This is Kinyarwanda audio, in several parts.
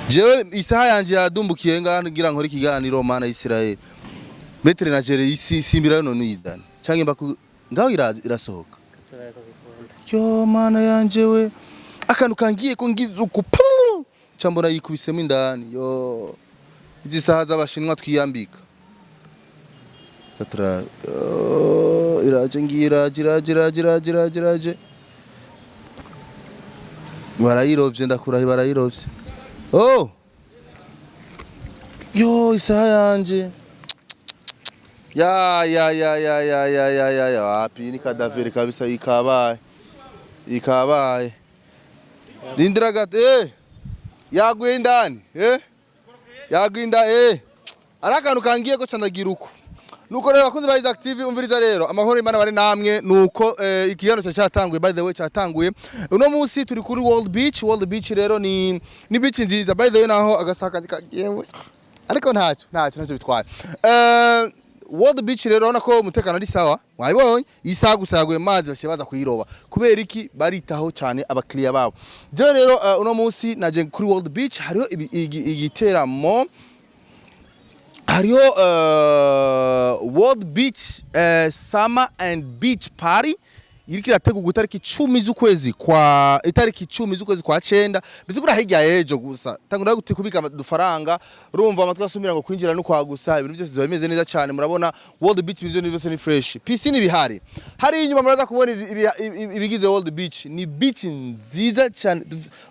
jewe isaha yanje yadumbukiye ngira nkora ikiganiro mana Israel metre na jere isi simbira none uyizana canke mbaku ngaho irasohoka yo mana yanje we akantu kangiye ko ngize uku cyambona yikubisemo indani yo izi saha z'abashinwa twiyambika atra iraje ngiraje barayirovye ndakurahi barayirovye oh yo isaha yanje ya wapi ni kadaveri kabisa ikabaye Lindira gat yaguye indani yagwinda arakantu kangiye ko candagira uko nuko rero bakunze ba active umviriza rero amahoro imana bari namwe nuko ikigano cyatanguye by the way cyatanguye uno munsi turi kuri World Beach rero ni beach nziza by the way naho agasaka kagiye ariko ntacyo bitwaye World Beach rero urabona ko umutekano ari sawa mwabibonye isaha gusaguye mazi bashibaza kuyiroba kubera iki baritaho cyane abakiriya babo je rero uno munsi naje kuri World Beach hariho igiteramo hariho World Beach Summer and Beach Party iriki ratego gutariki 10 z'ukwezi kwa itariki 10 z'ukwezi kwa 9 bizigura hirya ejo gusa tangura gutikubika dufaranga urumva amatwa asumira ngo kwinjira no kwa gusa ibintu byose bimeze neza cyane murabona World Beach bizyo ni fresh piscine bihari hari inyuma muraza kubona ibigize World Beach ni beach nziza cyane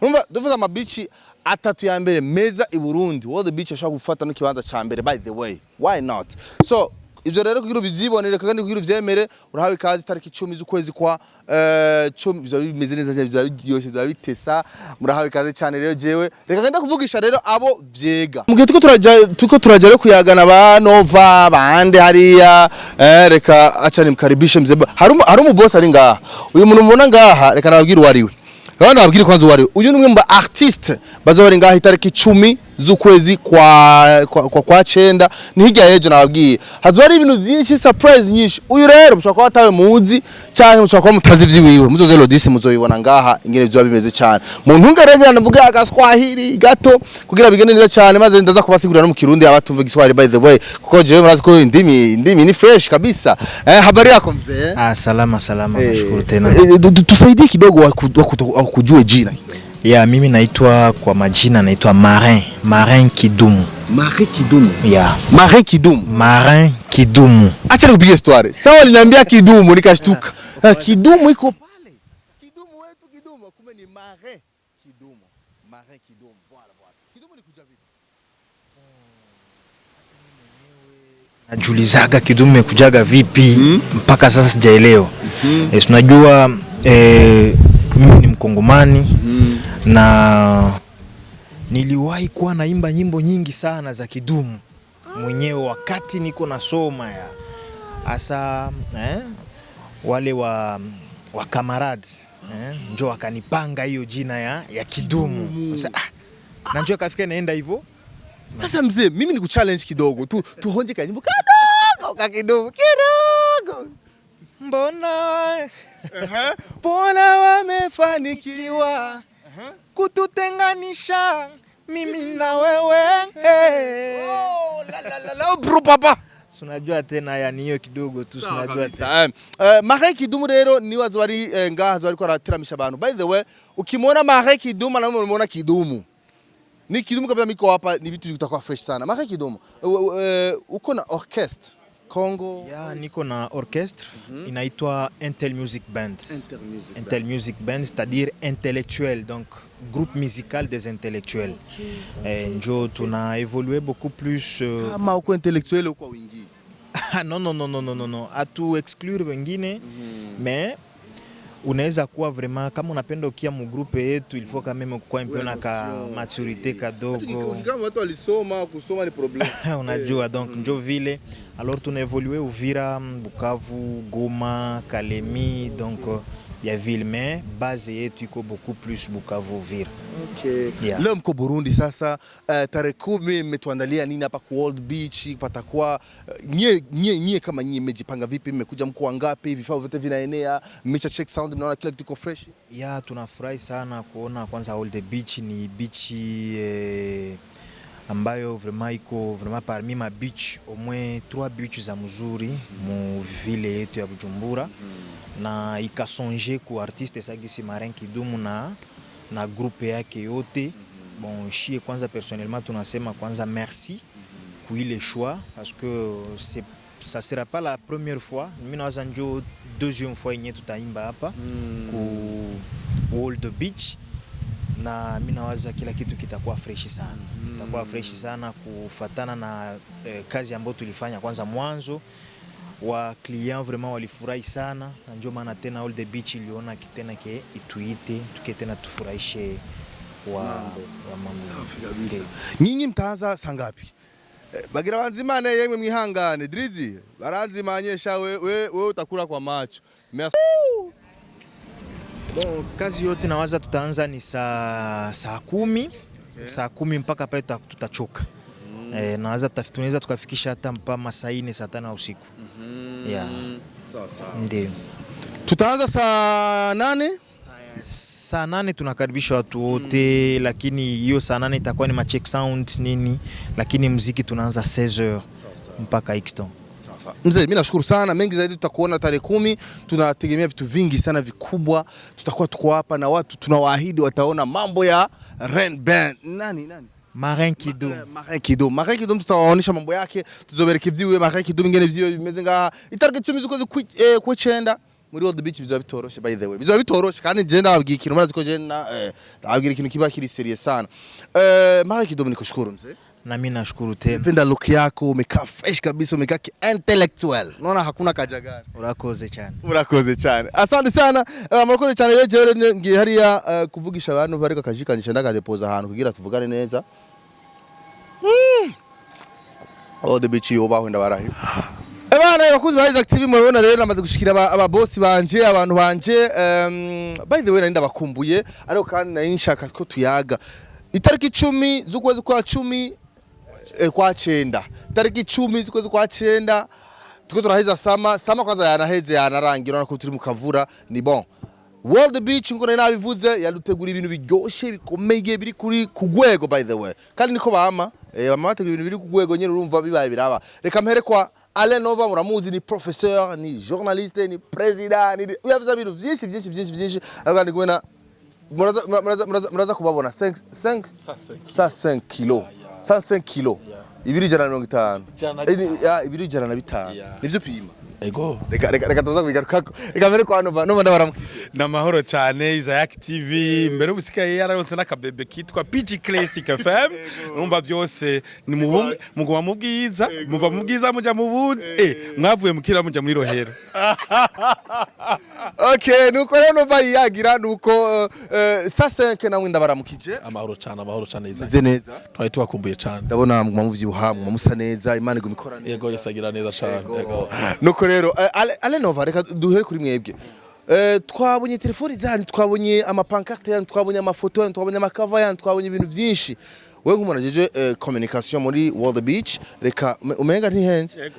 urumva duvuga ama beach atatu ya mbere meza i Burundi World Beach ashaka gufata no kibanza ca mbere by the way why not so ivyo rero kugira ubyibonere kandi kugira uvyemere urahawe kazi tariki 10 z'ukwezi kwa 10 bizo bimeze neza bizo yose zabitesa murahawe kazi cyane rero jewe reka genda kuvugisha rero abo vyega mugihe tuko turaja rero kuyagana ba Nova bande hariya reka acane mkaribishe mzeba hari mu boss ari ngaha uyu muntu mubona ngaha reka nababwira wariwe Rwanda abwiri kwanza wari uyu numwe mba artiste bazobari ngaho itariki 10 z'ukwezi kwa 9 ni hirya yejo nababwiye hazwari ibintu byinshi surprise nyinshi uyu rero mushaka ko batawe muzi cyane mushaka ko mutazi vyiwiwe muzoze lodisi muzoyibona ngaha ingene byo bimeze cyane muntu ngaragera ndavuga agaswahili gato kugira bigende neza cyane maze ndaza kubasigurira no mu Kirundi abatumva Giswahili by the way kuko jewe murazi ko indimi ni fresh kabisa habari yako mzee salama nashukuru tena tusaidie kidogo kujue jina ya mimi naitwa kwa majina naitwa Marin Kidumu ya Marin Kidumu acha nikupigie story sawa aliniambia Kidumu nikashtuka Kidumu iko pale Kidumu kumbe ni Marin Kidumu bwana Kidumu likuja vipi najulizaga Kidumu imekujaga vipi mpaka sasa sijaelewa tunajua mimi ni Mkongomani na niliwahi kuwa naimba nyimbo nyingi sana za Kidumu mwenyewe wakati niko nasoma ya asa wale wa comrades njoo akanipanga hiyo jina ya Kidumu na njoo kafika naenda hivyo sasa mzee mimi ni kuchallenge kidogo tuhonje kanyimbo kadogo Kidumu mbona wamefanikiwa kututenganisha mimi na wewe bro papa tunajua tena yani hiyo kidogo tu tunajua tena Marin Kidumu rero ni wazwari ngaha zwari ko aratiramisha abantu by the way ukimona Marin Kidumu na unaona Kidumu ni Kidumu kabla miko hapa ni vitu vitakuwa fresh sana Marin Kidumu uko na orchestre Congo ya niko na orchestre inaitwa Intel Music Band c'est-à-dire intellectuel donc groupe musical des intellectuels njo tuna évolué beaucoup plus kama uko intellectuel uko wingi non atu exclure wengine mais unaweza kuwa vraiment kama unapenda ukia mu groupe yetu il faut quand même kuwa impona ka maturité kadogo kama watu walisoma kusoma ni problem unajua donc njo vile alors tuna évolué Uvira, Bukavu, Goma, Kalemi donc ya ville, mais base yetu iko beaucoup plus Bukavu ville. Okay. Yeah. Leo mko Burundi sasa, tarehe 10 mmetuandalia nini hapa ku World Beach? Patakuwa nyie kama nyie mmejipanga vipi? Mmekuja mko wangapi? Vifaa vyote vinaenea? Mmecha check sound, mnaona kila kitu iko fresh? Yeah, tunafurahi sana kuona kwanza World Beach ni beach ambayo vraiment parmi ma beach au moins 3 beach za mzuri mu ville yetu ya Bujumbura. Na ikasonje ku artiste sagisi Marin Kidumu na groupe yake yote. Bon, shie kwanza personnellement tunasema kwanza merci pour le choix parce que ça sera pas la première fois, mimi nawaza njo deuxième fois yenye tutaimba hapa ku World Beach, na mimi nawaza kila kitu kitakuwa fresh sana. Kitakuwa fresh sana kufatana na kazi ambayo tulifanya kwanza mwanzo. Wa client vraiment walifurahi sana, na ndio maana tena All the Beach iliona kitena ke ituite tuketena tufurahishe wa mambo. Safi kabisa. Nyinyi mtaanza saa ngapi? Bagira banzimane yemwe mwihangane Drizi baranzimanyesha we utakula kwa macho. Merci. Bon, kazi yote nawaza tutaanza ni saa 10. Okay. Saa 10 mpaka pale tutachoka. Nawaza tunaweza tukafikisha hata mpaka masaa 4 saa 5 usiku. Yeah. Sasa. Ndio. Tutaanza saa 8? Saa 8 tunakaribisha watu wote, lakini hiyo saa 8 itakuwa ni check sound nini, lakini muziki tunaanza 16h mpaka Xton. Sasa. Mzee, mimi nashukuru sana. Mengi zaidi tutakuona tarehe 10. Tunategemea vitu vingi sana vikubwa. Tutakuwa tuko hapa na watu tunawaahidi wataona mambo ya Ren Band. Nani? Marin Kidumu. Marin Kidumu tutawaonesha mambo yake. Tuzobereka ivyiwe Marin Kidumu ingene vyiwe bimeze ngaha. Itariki 10 z'ukwezi kw'icenda muri World Beach bizaba bitoroshe, by the way. Bizaba bitoroshe kandi je ndababwiye ikintu murazi ko je ndababwira ikintu kiba kiri serious sana. Marin Kidumu nikushukuru mzee. Na mimi nashukuru tena. Napenda look yako, umekaa fresh kabisa, umekaa intellectual. Unaona hakuna kajagari. Urakoze cyane. Asante sana. Murakoze cyane yeje ngiye hariya kuvugisha abantu bariko kajikanisha ndagadepoza ahantu kugira tuvugane neza. All the Beach yobaho ndabarahi. Bana bakuzi ba Isaac TV mubona rero namaze gushikira aba boss banje, abantu banje. By the way nari ndabakumbuye ariko kandi nari nshaka ko tuyaga. Itariki 10 z'ukwezi kwa 10 kwa 9. Itariki 10 z'ukwezi kwa 9 tuko turaheza sama kwanza yanaheze yanarangira nako turi mu kavura ni bon. World Beach ngo nabivuze yadutegura ibintu biryoshe bikomeye biri kuri kugwego, by the way. Kandi niko bama bategura ibintu biri kugwego nyine urumva bibaye biraba. Reka mpere kwa Alain Nova, muramuzi ni professeur, ni journaliste, ni president, ni uyavuza ibintu byinshi kandi kubona muraza kubabona 5 kilo 5 kilo ibiri 150 ibiri 150 nivyo pima. Ego. Reka tuza kubigarukako. Reka mbere kwa Nova ndabaramuka. Namahoro cyane Isaac TV. Mbere ubusikaye yararonse nakabebe kitwa PG Classic FM. Urumva byose ni mugwa mubwiza, muva mubwiza muja mu bundi. Mwavuye mukira muja muri rohero. Okay, nuko rero Nova yagira nuko sasa namwe ndabaramukije. Amahoro cyane Isaac. Neza. Twari tubakumbuye cyane. Ndabona muvyibuha musa neza, Imana igumikorane. Yego yasagira neza cyane. Yego. Nuko rero Alain Nova reka duhere kuri mwebwe. Twabonye telefoni zanyu, twabonye amapancarte yanyu, twabonye amafoto yanyu, twabonye amakava yanyu, twabonye ibintu byinshi. Wewe nk'umuntu ajeje communication muri World Beach, reka umenga ntihenze.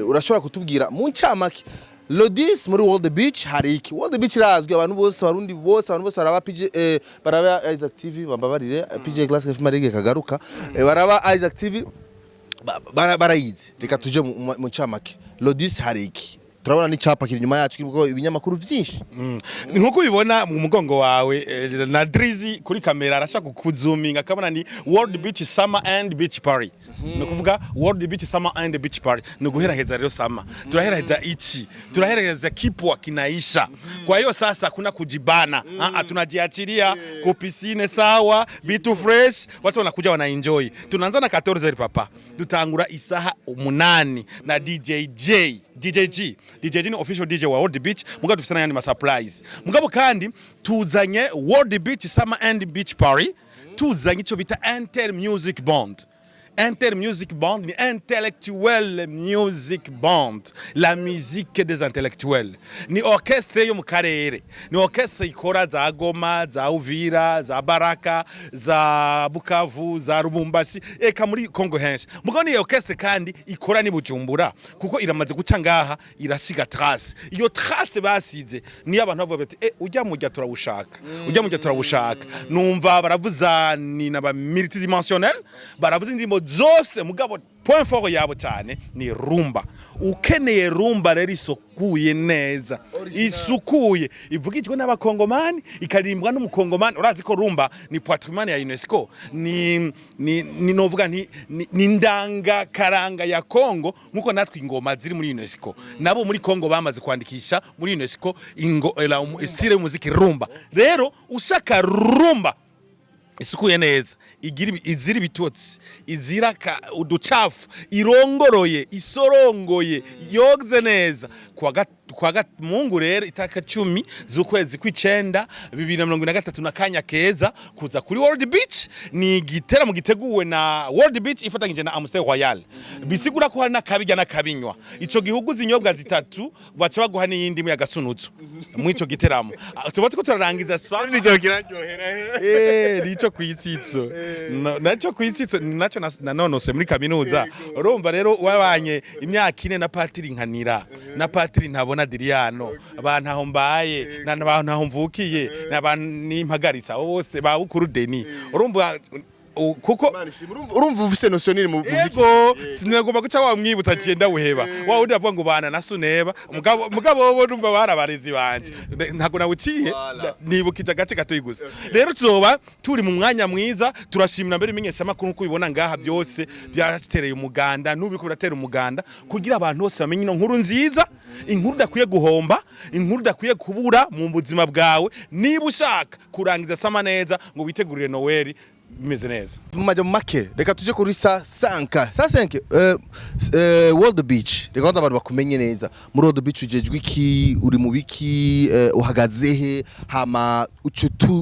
Urashobora kutubwira mu ncamake Lodis muri World Beach hari iki? World Beach razwi abantu bose barundi bose baraba PG baraba Isaac TV bambabarire PG Classic FM rege kagaruka baraba Isaac TV barayizi. Reka tuje mu ncamake Lodis hari iki? Turabona ni chapa kiri nyuma yacu kuko ibinyamakuru byinshi. Nkuko ubibona mu mugongo wawe na Drizi kuri kamera arashaka kukuzuminga akabona ni World Beach Summer and Beach Party. No kuvuga World Beach Summer and Beach Party. No guheraheza rero summer. Turaheraheza iki? Turaheraheza kipwa kinaisha. Kwa hiyo sasa kuna kujibana. Tunajiachilia ku piscine sawa, bitu fresh, watu wanakuja wana enjoy. Tunaanza na 14 papa. Dutangura isaha 8 na DJG ni official DJ wa World Beach. Muga dufisana yani ma surprise. Mugabo kandi tuzanye World Beach Summer and Beach Party. Tuzanye ico bita Enter Music Band. Inter Music Band ni Intellectual Music Band, la musique des intellectuels. Ni orchestre yo mu karere, ni orchestre ikora za Goma, za Uvira, za Baraka, za Bukavu, za Lubumbashi, eka muri Kongo henshi. Mugo ni orchestre kandi ikora ni Bujumbura, kuko iramaze guca ngaha irasiga trace. Iyo trace basize ni abantu bavuga bati ujya mujya turabushaka, ujya mujya turabushaka. Numva baravuza ni naba multidimensionnel, baravuza indimo zose mugabo point fort yabo cyane ni rumba. Ukeneye rumba rero isukuye neza, isukuye ivugijwe n'abakongomani ikarimbwa n'umukongomani. Urazi ko rumba ni patrimoine ya UNESCO, ni novuga ni ndanga karanga ya Kongo, nkuko natwe ingoma ziri muri UNESCO. Nabo muri Kongo bamaze kwandikisha muri UNESCO style y'umuziki rumba. Rero ushaka rumba isukuye neza, izira bitotsi, izira uducafu, irongoroye, isorongoye, yogze neza. Kwa Mungu rero itaka 10 z'ukwezi kw'icenda 2023 na kanya keza kuza kuri World Beach. Ni gitera mu giteguwe na World Beach ifatanyije na Amstel Royal. Bisigura ko hari nakabijya nakabinywa. Ico gihugu zinyobwa zitatu baca baguha n'iyindi mu yagasunutsu mu ico giteramo. Tuba tuko turarangiza sana n'icyo kiraryohera. Nico kwitsitso. Naco kwitsitso naco nanonose muri kaminuza. Urumva rero wabanye imyaka 4 na Patiri nkanira na Patiri ntabona Diriano, abantu aho mbaye n'abantu aho mvukiye n'abantu nimpagaritsa bose ba bukuru Deni. Urumva kuko urumva ufise notion iri mu yego sinagomba guca wamwibutsa cyenda weheba wa undi avuga ngo bana nasuneba mugabo wowe ndumva barabarezi banje ntago nawuciye nibukije agace gato gusa. Rero tuzoba turi mu mwanya mwiza, turashimira mbere imenyesha makuru uko ubibona ngaha byose byatereye umuganda n'ubiko biratera umuganda kugira abantu bose bamenye ino nkuru nziza, inkuru dakwiye guhomba, inkuru dakwiye kubura mu buzima bwawe. Niba ushaka kurangiza sama neza ngo witegurire Noel bimeze neza. Mu make reka tuje kuri sa 5 World Beach. Reka abantu bakumenye neza muri World Beach ujejwe iki, uri mu biki, uhagaze he, hama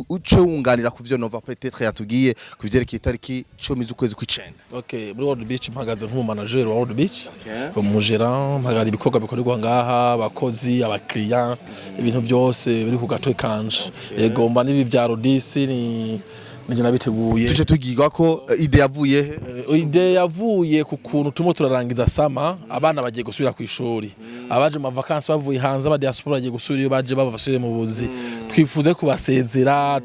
uce wunganira ku byo Nova peut-être yatugiye ku byerekeye itariki 10 z'ukwezi kw'icenda. Okay, muri World Beach mpagaze nk'umu manager wa World Beach, mu gerant mpagara ibikorwa bikorerwa ngaha, abakozi, abakiriya, ibintu byose biri ku gatwe kanje. Yego mba nibi bya Rodisi ni nije nabiteguye. Tuje tugiga ko ide yavuye ide yavuye ku kuntu tumo turarangiza sama, abana bagiye gusubira ku ishuri, abaje mu vacances bavuye hanze, aba diaspora bagiye gusubira, baje babasubire mu buzi. Twifuze kubasezera,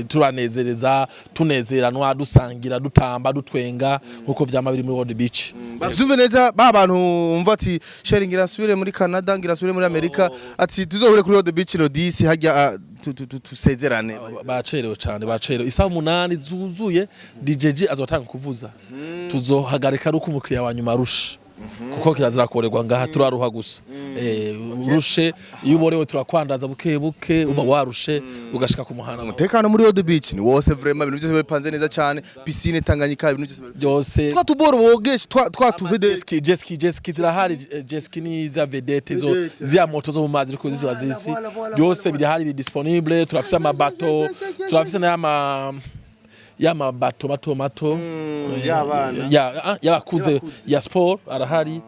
tubanezereza, tunezeranwa, dusangira, dutamba, dutwenga nkuko vyama biri muri World Beach. Bavyumve neza ba bantu umva ati sharing irasubire muri Canada, irasubire muri America, ati tuzohure kuri World Beach Rodisi hajya tusezerane. Bacerewe cyane, bacerewe. Isaha 8 zuzuye DJG azotanga kuvuza. Tuzohagarika ruko umukiriya wa nyuma arusha. Kuko kirazira korerwa ngaha turaruha gusa. Rushe iyo uborewe turakwandaza buke buke uba warushe ugashika ku muhana. Umutekano muri World Beach ni wose vraiment ibintu byose bipanze neza cyane, piscine Tanganyika ibintu byose. Twatuboro bogeshe twatuvede ski zirahari, ski ni za vedette zo zia moto zo mu mazi riko ziba zisi. Byose biri hari disponible, turafise amabato, turafise na yama bato mato yabakuze ya sport arahari,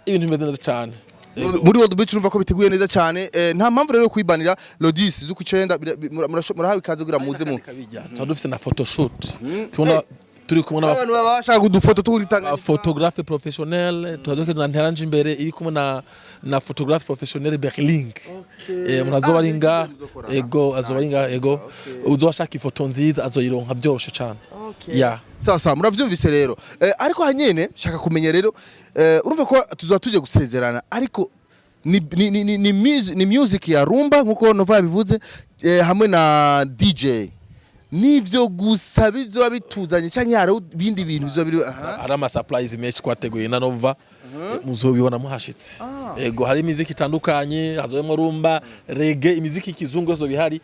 ibintu bimeze neza cyane. Muri World Beach urumva ko biteguye neza cyane. Nta mpamvu rero kwibanira Lodis z'ukwicenda murahawe ikaze kugira muze mu. Dufise na photoshoot. Tubona turi kumwe n'abantu babasha kudufoto turitanga photographe professionnel, tuhazoke na nteranje imbere iri kumwe na photographe professionnel Berling. Munazo baringa ego azobaringa ego uzobashaka ifoto nziza azoyironka byoroshe cyane. Ya sasa muravyumvise rero. Ariko hanyene shaka kumenya rero urumva ko tuzoba tuje gusezerana, ariko ni music ya rumba nkuko Nova yabivuze, hamwe na DJ. Nivyo gusa bizoba bituzanye cyangwa hari bindi bintu bizoba biri ari ama surprise menshi kwateguye na Nova muzobibona muhashitse. Ego hari imiziki itandukanye, hazoyemo rumba, reggae, imiziki kizungu yose bihari,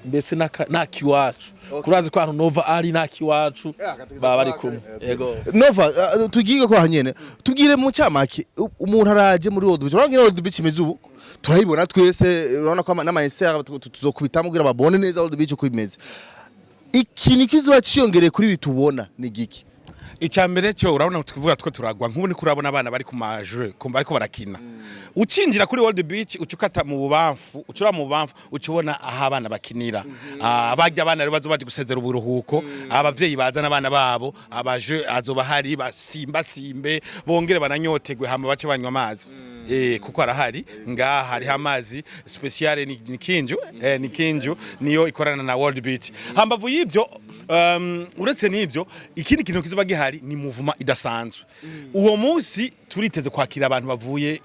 mbese na kiwacu. Kurazi ko abantu Nova ari na kiwacu baba bari kumwe. Ego Nova tugiye ko hanyene tubwire mu cyamake umuntu araje muri World Beach. Urangire World Beach mezubu turayibona twese, urabona ko n'amainser tuzokubitamo kugira babone neza World Beach uko imeze. Ikintu kizoba ciyongereye kuri bitubona ni giki? icyambere cyo urabona tuvuga twe turagwa nk'ubu ni kurabona abana bari ku majwe bariko barakina ucinjira kuri World Beach ucukata mu bubamfu ucura mu bubamfu ucubona aho abana bakinira abajya abana rero bazobaje gusezera uburuhuko abavyeyi bazana abana babo abaje azoba hari simbe bongere bananyotegwe hama bace banywa amazi kuko arahari ngaha hari amazi special ni kinju niyo ikorana na World Beach hambavu y'ivyo uretse n'ivyo ikindi kintu kizoba gihari ni movement idasanzwe uwo munsi turiteze kwakira abantu bavuye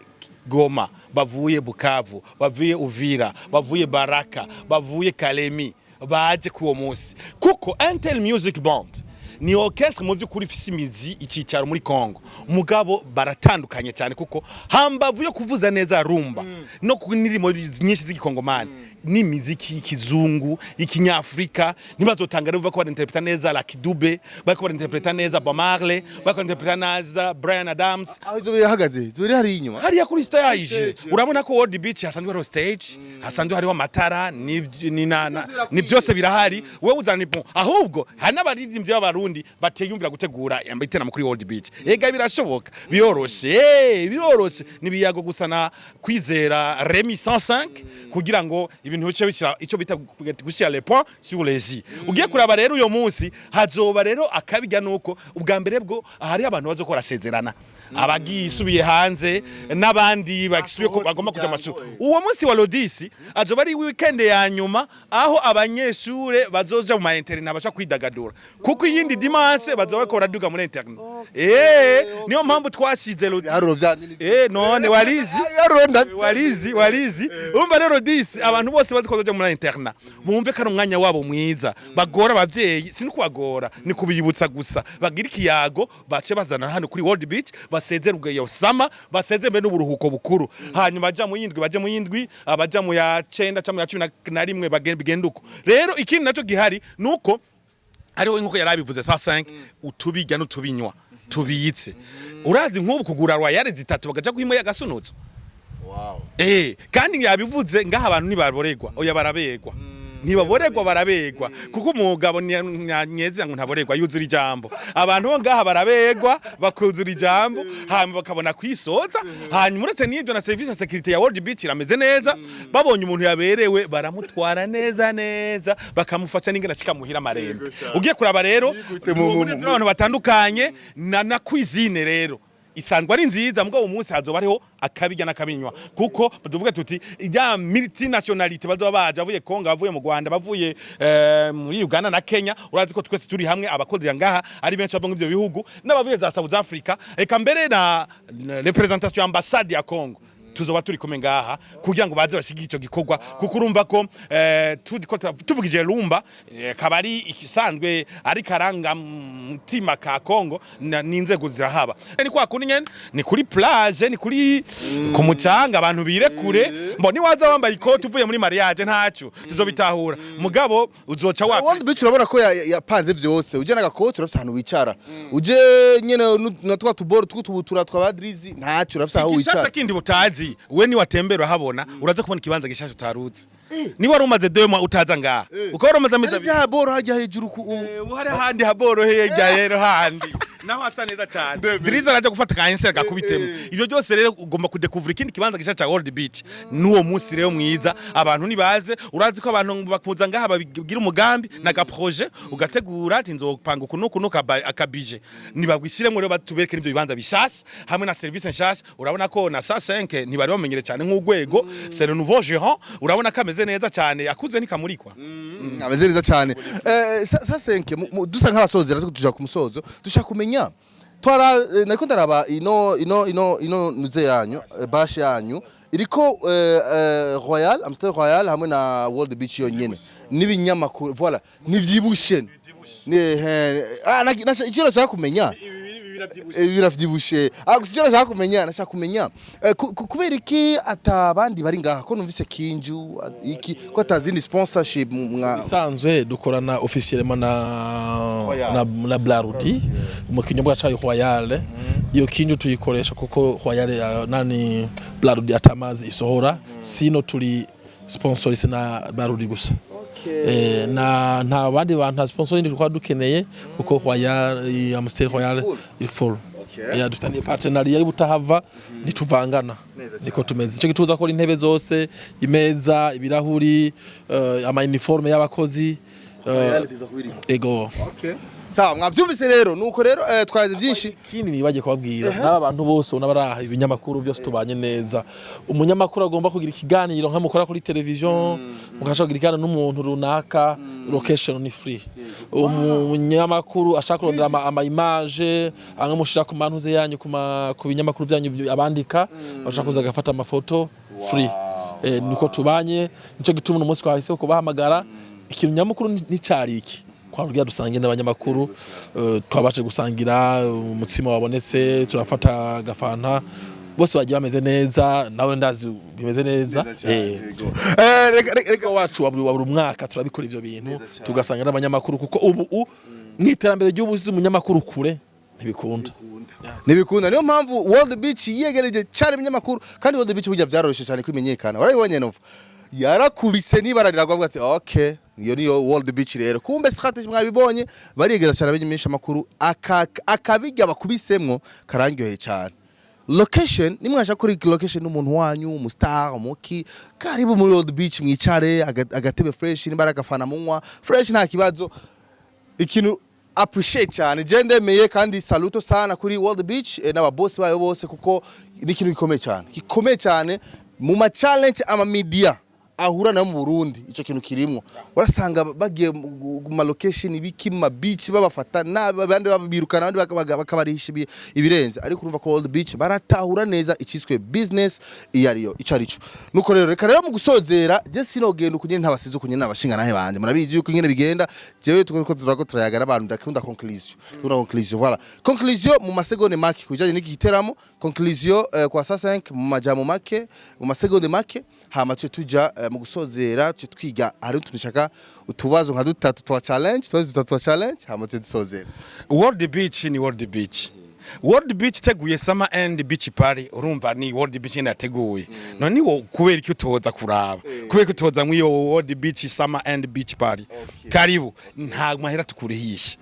Goma, bavuye Bukavu, bavuye Uvira, bavuye Baraka, bavuye Kalemi, baje kuwo munsi. Kuko Intel Music Band ni orchestre mu vyukuri ifise imizi icicaro muri Kongo. Mugabo baratandukanye cyane kuko hambavu yo kuvuza neza rumba no kunirimo nyinshi z'ikongomani ni miziki kizungu ikinyafrika nibazotanga rero ko barinterpreta neza la Kidube bako barinterpreta neza Bob Marley bako barinterpreta neza Bryan Adams aho zo bihagaze zo biri hari inyuma hari kuri stage urabona ko World Beach hasanzwe hari stage hasanzwe hari amatara ni byose birahari wewe uzana bon ahubwo hari n'abaririmbyi b'abarundi bateyumvira gutegura yambitena kuri World Beach ega birashoboka biyoroshe nibiyago gusana kwizera Remy 105 kugira ngo ibintu bice bishira ico bita gushira les points sur les i ugiye kuraba rero uyo munsi hazoba rero akabijya nuko ubwa mbere bwo hari abantu bazokora sezerana abagisubiye hanze nabandi bagisubiye ko bagomba kuja amashu uwo munsi wa Lodisi azoba ari weekend ya nyuma aho abanyeshure bazoja mu internet abasha kwidagadura kuko iyindi dimanche bazoba ko raduga muri internet niyo mpamvu twashize none walizi umva rero Lodisi abantu bose bazikozoja muri internet bumve ko ari umwanya wabo mwiza bagora abavyeyi sini kubagora ni kubiyibutsa gusa bagira ikiyago bace bazana hano kuri World Beach basezerwe yo sama basezerwe n'uburuhuko bukuru hanyuma baje mu yindwi abaja mu ya 9 cyangwa ya 11 bigenduko rero ikindi naco gihari nuko ariho inkuko yarabivuze saa 5 utubijya n'utubinywa tubiyitse urazi nk'ubu kugura royale zitatu bagaja kuhimo yagasunutso kandi yabivuze ngaha abantu nibaboregwa oya barabegwa ntibaboregwa barabegwa kuko umugabo nyeze ngo ntaboregwa yuzura ijambo abantu bo ngaha barabegwa bakuzura ijambo hanyuma bakabona kwisoza hanyuma uretse n'ibyo na service security ya World Beach irameze neza babonye umuntu yaberewe baramutwara neza bakamufasha n'ingena kikamuhira marembe ugiye kuraba rero abantu batandukanye na cuisine rero isanzwe ari nziza mugabo umunsi hazoba ariho akabijya n'akabinywa kuko tuvuge tuti ijya multinationality bazoba baje bavuye Kongo bavuye mu Rwanda bavuye muri Uganda na Kenya urazi ko twese turi hamwe abakodera ngaha ari benshi bava ng'ivyo bihugu n'abavuye za South Africa eka mbere na representation ambassade ya Kongo tuzoba turi kumwe ngaha kugira ngo baze bashigike ico gikorwa kuko urumva ko tuvugije rumba kabari ikisanzwe ari karanga mutima ka Kongo n'inzego zirahaba ni kwa kuni nyene ni kuri plage ni kuri ku mucanga abantu birekure mboni waza wambaye ikoti uvuye muri mariage ntacu tuzobitahura mugabo uzoca wapi World Beach urabona ko yapanze vyose uje nagakoti urafise ahantu wicara uje nyene natwa tuboro tutubutura twabadrizi ntacu urafise aho wicara kisasa kindi butazi we ni watembera habona uraza kubona kibanza gishashe utaruzi ni wari umaze 2 mois utaza ngaha ukaba umaze amezi ya boro hajya hejuru hari handi haboro hejya rero handi naho asa neza cyane Driza araje gufata ka insert gakubitemo ibyo byose rero ugomba kudekuvura ikindi kibanza gishashe cha World Beach nuwo munsi rero mwiza abantu nibaze urazi ko abantu bakuza ngaha babigira umugambi na ga projet ugategura ati nzopanga kuno akabije nibagwishyiremo rero batubereke n'ibyo bibanza bishashe hamwe na service nshashe urabona ko na saa 5 ntibari bamenyere cyane nk'ugwego c'est le nouveau gérant urabona kameze neza cyane akuze nikamurikwa ameze neza cyane saa 5 dusa nk'abasozera tuja ku musozo dushaka kumenya twara nariko ndaraba ino nuze yanyu bash yanyu iriko Royal Amstel Royal hamwe na World Beach yonyene n'ibinyamakuru voilà nivyibushe icyo nashaka kumenya biravyibushe icyo nashaka kumenya nashaka kumenya kubera iki atabandi bari ngaha ko numvise kinju iki ko atazindi sponsorship isanzwe dukorana officiellement na Blarudi mu kinyobwa cha Royal iyo kinju tuyikoresha kuko Royal nani Blarudi atamazi isohora sino turi sponsorisi na Blarudi gusa nta bandi bantu sponsor ndi kwa dukeneye kuko Royal Amstel Royal il full dufitaniye partenariat y'ubutahava nituvangana niko tumeze ico gituza ko intebe zose imeza ibirahuri ama uniforme y'abakozi ego sawa mwavyumvise rero nuko rero twaze byinshi kindi nibaje kubabwira n'aba bantu bose unabaraha ibinyamakuru byose tubanye neza umunyamakuru agomba kugira ikiganiro nka mukora kuri television mugasha kugira ikiganiro n'umuntu runaka location ni free umunyamakuru ashaka kurondera ama image angamushira ku mantuze yanyu ku binyamakuru byanyu abandika bashaka kuza gafata amafoto free niko tubanye nico gituma umunsi twahise kubahamagara ikintu nyamukuru ni cariki kwa rugiya dusangiye n'abanyamakuru twabaje gusangira umutsima wabonetse turafata gafanta bose bagiye bameze neza nawe ndazi bimeze neza reka wacu waburi umwaka turabikora ivyo bintu tugasanga n'abanyamakuru kuko ubu mwiterambere ry'ubuzi umunyamakuru kure ntibikunda niyo mpamvu World Beach yegereje cyane ibinyamakuru kandi World Beach burya byaroroshe cyane kwimenyekana warabibonye nova yarakubise nibararira gwavuga ati okay niyo World Beach rero kumbe strategy mwabibonye barigeza cyane abimenyesha makuru akabijya bakubisemwo karangyohe cyane location nimwasha kuri location n'umuntu wanyu umustar umuki karibu muri World Beach mwicare agatebe fresh nimbaraga fana munwa fresh nta kibazo ikintu appreciate cyane jendemeye kandi saluto sana kuri World Beach n'aba boss bayo bose kuko ni ikintu gikomeye cyane mu ma challenge ama media ahura na mu Burundi ico kintu kirimwo warasanga bagiye mu location ibiki mu beach babafata nabandi babirukana abandi bakabarisha ibirenze ariko urumva ko World Beach baratahura neza iciswe business iyariyo icarico nuko rero reka rero mu gusozera je sinogenda ukunyene ntabasize ukunyene nabashinga nahe banje murabizi yuko ingene bigenda jewe tuko turayagara abantu ndakunda conclusion voilà conclusion mu masegonde make kujanye n'iki giteramo conclusion kwa sasa 5 mu majambo make mu masegonde make hama tuja mu gusozera twiga ari tunishaka utubazo nka dutatu twa challenge hama dusozera World Beach ni World Beach World Beach teguye summer and beach party urumva ni World Beach nateguye none wo kubera iki utoza kuraba kubera ko utoza mwiyo World Beach summer and beach party karibu nta mahera tukurihisha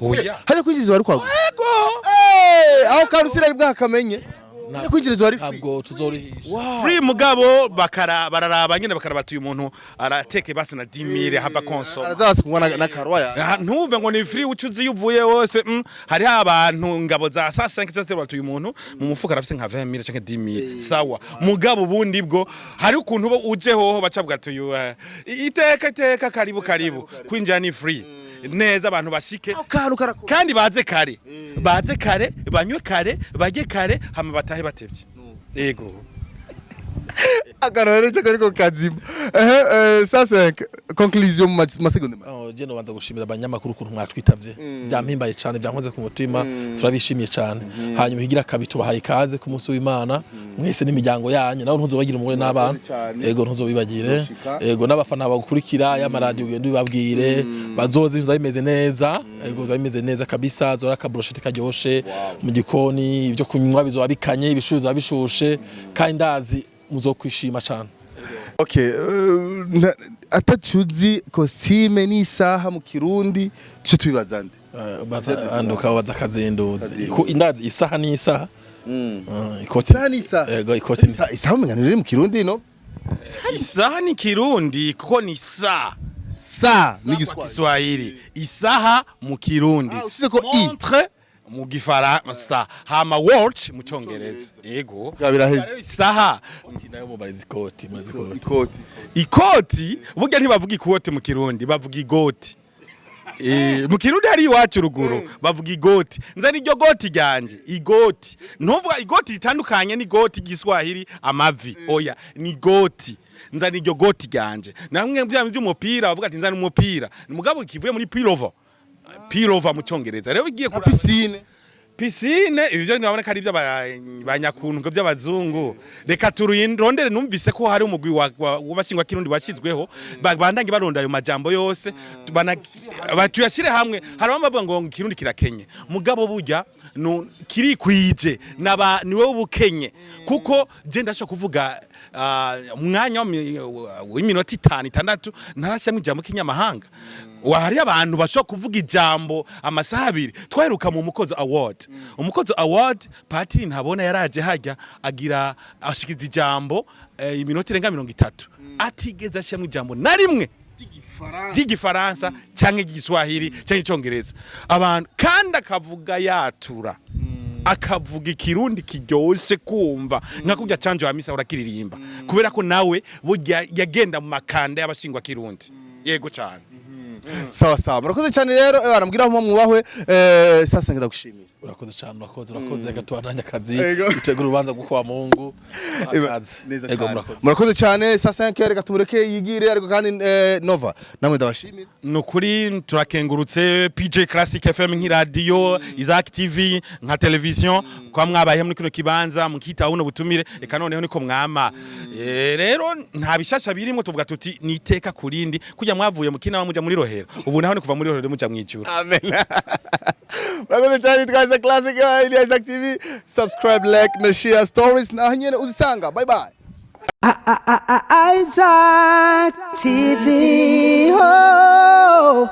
oya haje kwinjizwa ari kwago aho karusira ari bwakamenye kwinjizwa ari ntabwo tuzorihisha free mugabo bararaba nyene bakarabatuye umuntu arateke basi na 10000 hava console arazaza kumwana na karwaya ntuve ngo ni free ucuzi yuvuye wose hari abantu ngabo za sasa 5 cyose batuye umuntu mu mufuka arafise nka 20000 canke 10000 sawa mugabo bundi bwo hari ukuntu uje hoho bacabwa tuyu iteka karibu kwinjira ni free neza abantu bashike kandi baze kare banywe kare bajye kare hama batahe batevye yego akarore cyo kariko kazima sasa conclusion mu seconde je no banza gushimira abanyamakuru kuntu mwatwitavye byampimbaye cyane byankoze ku mutima turabishimiye cyane hanyuma higira kabito bahaye ikaze ku munsi w'Imana mwese n'imiryango yanyu nawe ntuzobagira umwe n'abana yego ntuzobibagire yego n'abafana bagukurikira ya radio ugende ubabwire bazozi bimeze neza yego bimeze neza kabisa zora kabroshete karyoshe mu gikoni ibyo kunywa bizobabikanye ibishuzo bishushe kandi ndazi muzokwishima cyane okay atachuzi costume n'isaha mu Kirundi cyo twibazande anduka waza kazendoze ko indazi isaha n'isaha ikoti n'isaha yego ikoti isaha mengana mu Kirundi no isaha ni Kirundi kuko ni sa ni Kiswahili isaha mu Kirundi montre mu Gifaransa hama watch mu Cyongereza yego biraheze isaha nayo mubariza ikoti burya ntibavuga ikoti mu Kirundi bavuga igoti mu Kirundi hari iwacu ruguru bavuga igoti nza niryo goti ryanje igoti ntuvuga igoti litandukanye ni goti Giswahili amavi oya ni goti nza niryo goti ryanje namwe by'umupira bavuga ati nza n'umupira mugabo kivuye muri pilova mu Cyongereza rero igiye kuri piscine ivyo nibaboneka ari by'abanyakuntu by'abazungu reka turindondere numvise ko hari umugwi w'abashingwa Kirundi washyizweho bandanye baronda ayo majambo yose batuyashire hamwe hari bavuga ngo Kirundi kirakenye mugabo burya kiri kwije niwe ubukenye kuko je ndashaka kuvuga umwanya w'iminota 5-6 ntarashyamwe ijambo k'inyamahanga wahari abantu bashobora kuvuga ijambo amasaha 2 twaheruka mu umukozo award Patiri ntabona yaraje hajya agira ashikiza ijambo iminota irenga 30 atigeze ashyamwe ijambo na rimwe ry'igifaransa cyangwa igiswahili cyangwa icyongereza abantu kandi akavuga yatura akavuga ikirundi kiryoshe kumva nka kujya canje wa misa urakiririmba kubera ko nawe burya yagenda mu makanda y'abashingwa kirundi yego cyane sawa sawa murakoze cyane rero barambwira aho mwubahwe sasa ngenda gushimira urakoze cyane urakoze gatubandanya akazi utegura urubanza gwo kwa Mungu murakoze cyane sasa nkere gatumureke yigire ariko kandi Nova namwe ndabashimira nukuri turakengurutse PJ Classic FM nk'iradio Isaac TV nka television kwa mwabaye muri kino kibanza mukita uno butumire eka noneho niko mwama rero nta bishasha birimo tuvuga tuti niteka kurindi kujya mwavuye mukina muja muri rohero ubu naho ni kuva muri rohero muja mwijura amen murakoze cyane twaza Classic Isaac TV subscribe like na share stories na nyene uzisanga bye bye Isaac TV. Oh.